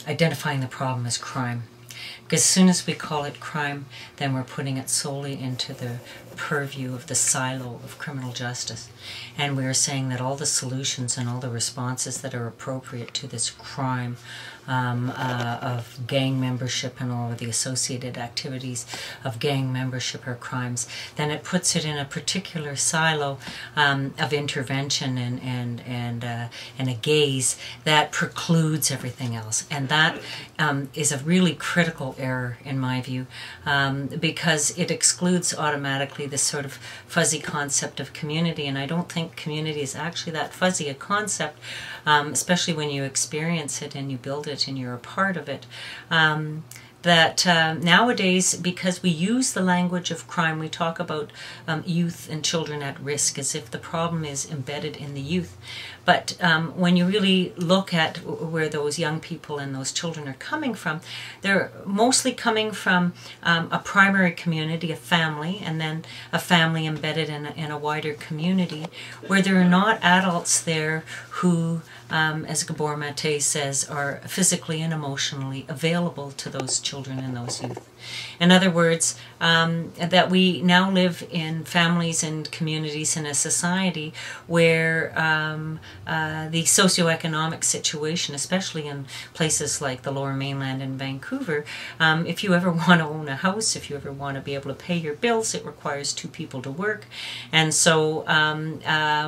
identifying the problem as crime. Because as soon as we call it crime, then we're putting it solely into the purview of the silo of criminal justice. And we are saying that all the solutions and all the responses that are appropriate to this crime of gang membership and all of the associated activities of gang membership are crimes, then it puts it in a particular silo of intervention and a gaze that precludes everything else. And that is a really critical error in my view, because it excludes automatically this sort of fuzzy concept of community. And I don't think community is actually that fuzzy a concept, especially when you experience it and you build it and you're a part of it. Nowadays, because we use the language of crime, we talk about youth and children at risk as if the problem is embedded in the youth. But when you really look at where those young people and those children are coming from, they're mostly coming from a primary community, a family, and then a family embedded in a wider community, where there are not adults there who, as Gabor Mate says, are physically and emotionally available to those children and those youth. In other words, that we now live in families and communities in a society where the socioeconomic situation, especially in places like the Lower Mainland and Vancouver, if you ever want to own a house, if you ever want to be able to pay your bills, it requires two people to work. And so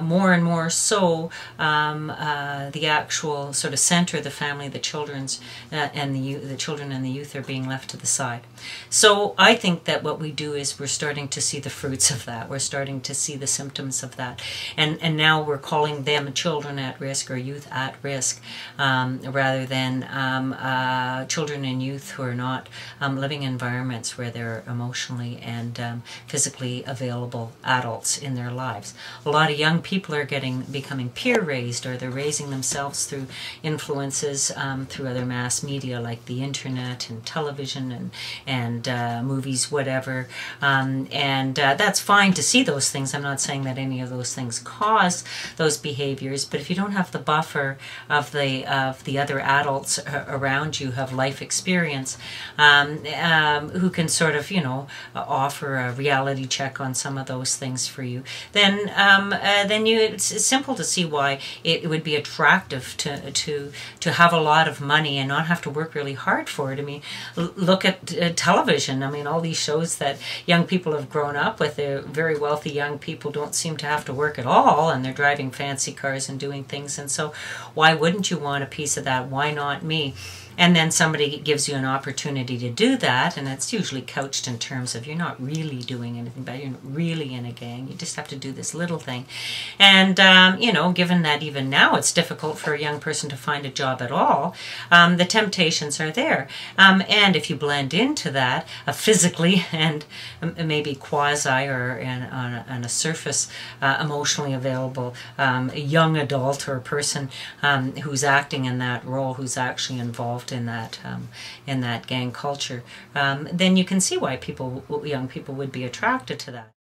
more and more so, the actual sort of center, the family, the children's and the children and the youth are being left to the side. So I think that what we do is we're starting to see the fruits of that. We're starting to see the symptoms of that. And now we're calling them children at risk or youth at risk, rather than children and youth who are not living in environments where they're emotionally and physically available adults in their lives. A lot of young people are becoming peer raised, or they're raising themselves through influences through other mass media like the internet and television and movies, whatever, and that's fine to see those things. I'm not saying that any of those things cause those behaviors, but if you don't have the buffer of the other adults around you who have life experience, who can sort of, you know, offer a reality check on some of those things for you, then it's simple to see why it would be attractive to have a lot of money and not have to work really hard for it. I mean, look at television. I mean, all these shows that young people have grown up with, they're very wealthy young people don't seem to have to work at all, and they're driving fancy cars and doing things. And so why wouldn't you want a piece of that? Why not me? And then somebody gives you an opportunity to do that, and it's usually couched in terms of you're not really doing anything bad, you're not really in a gang, you just have to do this little thing. And, you know, given that even now it's difficult for a young person to find a job at all, the temptations are there. And if you blend into that, physically and maybe quasi or on a surface emotionally available young adult or a person who's acting in that role, who's actually involved in that gang culture, then you can see why young people would be attracted to that.